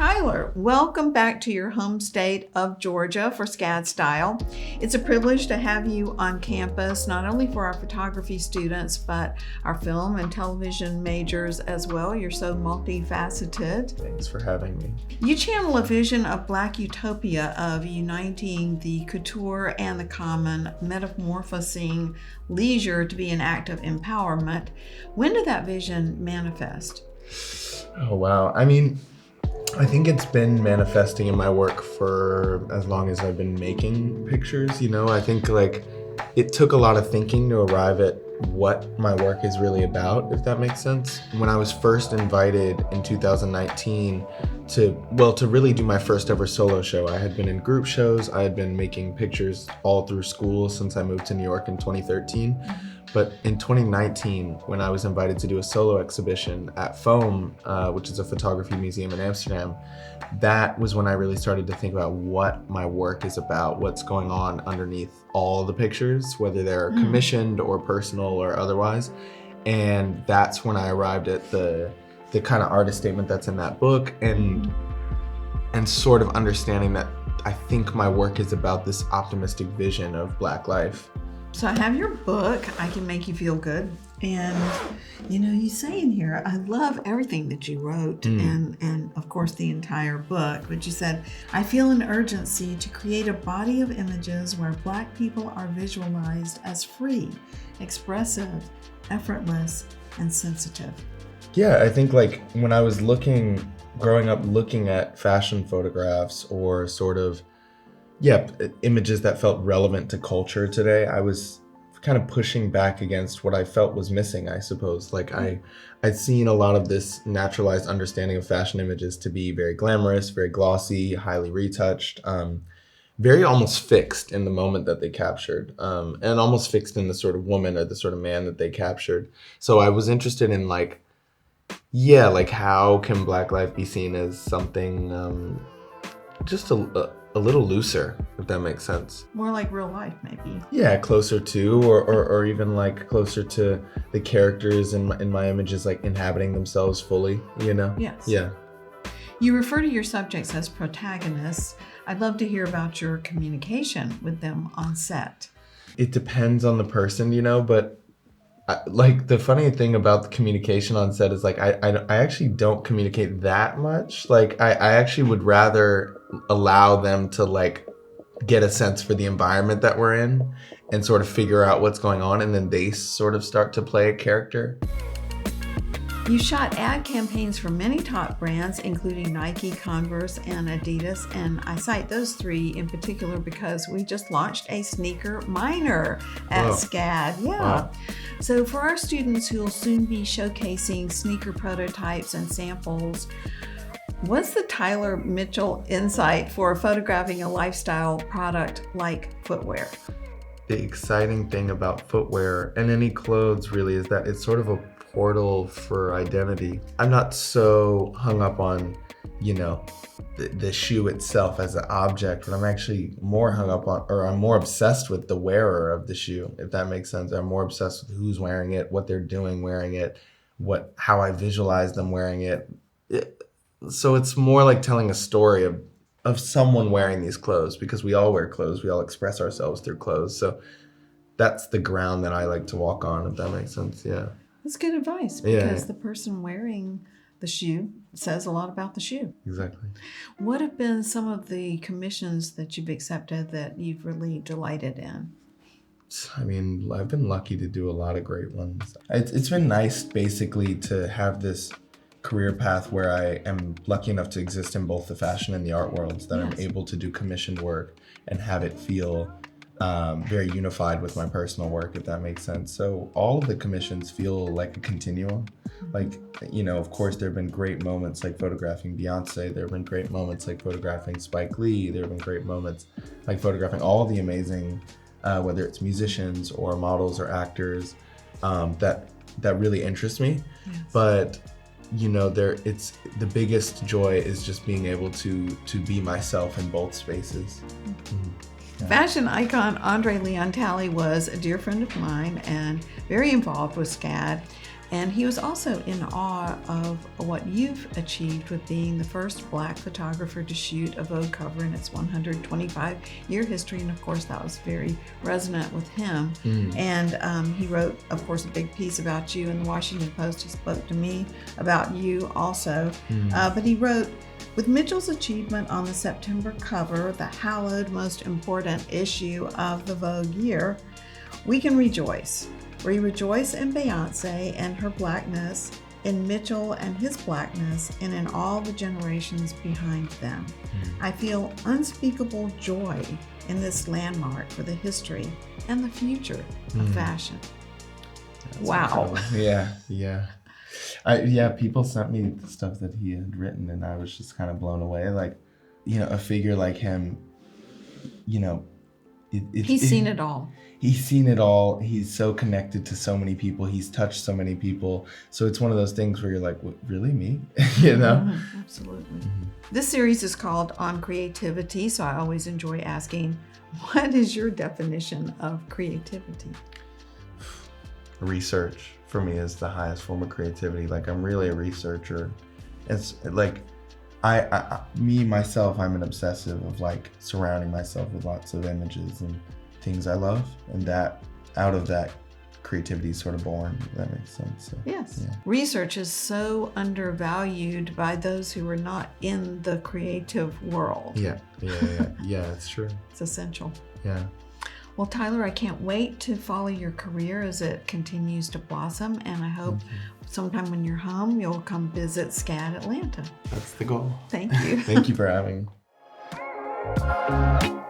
Tyler, welcome back to your home state of Georgia for SCAD Style. It's a privilege to have you on campus, not only for our photography students, but our film and television majors as well. You're so multifaceted. Thanks for having me. You channel a vision of Black utopia of uniting the couture and the common, metamorphosing leisure to be an act of empowerment. When did that vision manifest? Oh, wow. I think it's been manifesting in my work for as long as I've been making pictures. I think it took a lot of thinking to arrive at what my work is really about, if that makes sense. When I was first invited in 2019 to really do my first ever solo show, I had been in group shows. I had been making pictures all through school since I moved to New York in 2013. But in 2019, when I was invited to do a solo exhibition at Foam, which is a photography museum in Amsterdam, that was when I really started to think about what my work is about, what's going on underneath all the pictures, whether they're commissioned or personal or otherwise. And that's when I arrived at the kind of artist statement that's in that book, and sort of understanding that I think my work is about this optimistic vision of Black life. So I have your book, I Can Make You Feel Good. And, you say in here, I love everything that you wrote and of course the entire book. But you said, I feel an urgency to create a body of images where Black people are visualized as free, expressive, effortless, and sensitive. Yeah, I think when I was growing up looking at fashion photographs or sort of images that felt relevant to culture today, I was kind of pushing back against what I felt was missing, I suppose. I'd seen a lot of this naturalized understanding of fashion images to be very glamorous, very glossy, highly retouched, very almost fixed in the moment that they captured, and almost fixed in the sort of woman or the sort of man that they captured. So I was interested in how can Black life be seen as something just a little looser, if that makes sense. More like real life, maybe. Yeah, closer to, or even closer to the characters in my images, inhabiting themselves fully, Yes. Yeah. You refer to your subjects as protagonists. I'd love to hear about your communication with them on set. It depends on the person, but the funny thing about the communication on set is I actually don't communicate that much. I actually would rather allow them to get a sense for the environment that we're in and sort of figure out what's going on, and then they sort of start to play a character. You shot ad campaigns for many top brands, including Nike, Converse, and Adidas. And I cite those three in particular because we just launched a sneaker minor at SCAD. Yeah. Wow. So for our students who will soon be showcasing sneaker prototypes and samples, what's the Tyler Mitchell insight for photographing a lifestyle product like footwear? The exciting thing about footwear and any clothes really is that it's sort of a portal for identity. I'm not so hung up on, the shoe itself as an object, but I'm actually more hung up on, or I'm more obsessed with the wearer of the shoe, if that makes sense. I'm more obsessed with who's wearing it, what they're doing wearing it, how I visualize them wearing it. So it's more like telling a story of someone wearing these clothes, because we all wear clothes, we all express ourselves through clothes. So that's the ground that I like to walk on, if that makes sense. Yeah. That's good advice, because the person wearing the shoe says a lot about the shoe. Exactly. What have been some of the commissions that you've accepted that you've really delighted in? I've been lucky to do a lot of great ones. It's been nice basically to have this career path where I am lucky enough to exist in both the fashion and the art worlds, that I'm able to do commissioned work and have it feel very unified with my personal work, if that makes sense. So all of the commissions feel like a continuum. Of course, there have been great moments like photographing Beyonce. There have been great moments like photographing Spike Lee. There have been great moments like photographing all the amazing, whether it's musicians or models or actors, that really interest me. Yes. But it's the biggest joy is just being able to be myself in both spaces. Mm-hmm. Yeah. Fashion icon Andre Leon Talley was a dear friend of mine and very involved with SCAD. And he was also in awe of what you've achieved with being the first Black photographer to shoot a Vogue cover in its 125-year history. And of course, that was very resonant with him. And he wrote, of course, a big piece about you in the Washington Post. He spoke to me about you also. But he wrote, with Mitchell's achievement on the September cover, the hallowed, most important issue of the Vogue year, we can rejoice. We rejoice in Beyonce and her Blackness, in Mitchell and his Blackness, and in all the generations behind them. I feel unspeakable joy in this landmark for the history and the future of fashion. That's wow. Incredible. Yeah. People sent me the stuff that he had written, and I was just kind of blown away. Like, a figure like him, he's seen it all. He's seen it all. He's so connected to so many people. He's touched so many people. So it's one of those things where you're like, what, really, me? Absolutely. This series is called On Creativity, so I always enjoy asking, what is your definition of creativity? Research for me is the highest form of creativity. Like, I'm really a researcher. It's like, myself, I'm an obsessive of like surrounding myself with lots of images and things I love, and that out of that creativity is sort of born, if that makes sense. So, yes. Yeah. Research is so undervalued by those who are not in the creative world. Yeah, it's true. It's essential. Yeah. Well, Tyler, I can't wait to follow your career as it continues to blossom, and I hope sometime when you're home, you'll come visit SCAD Atlanta. That's the goal. Thank you. Thank you for having me.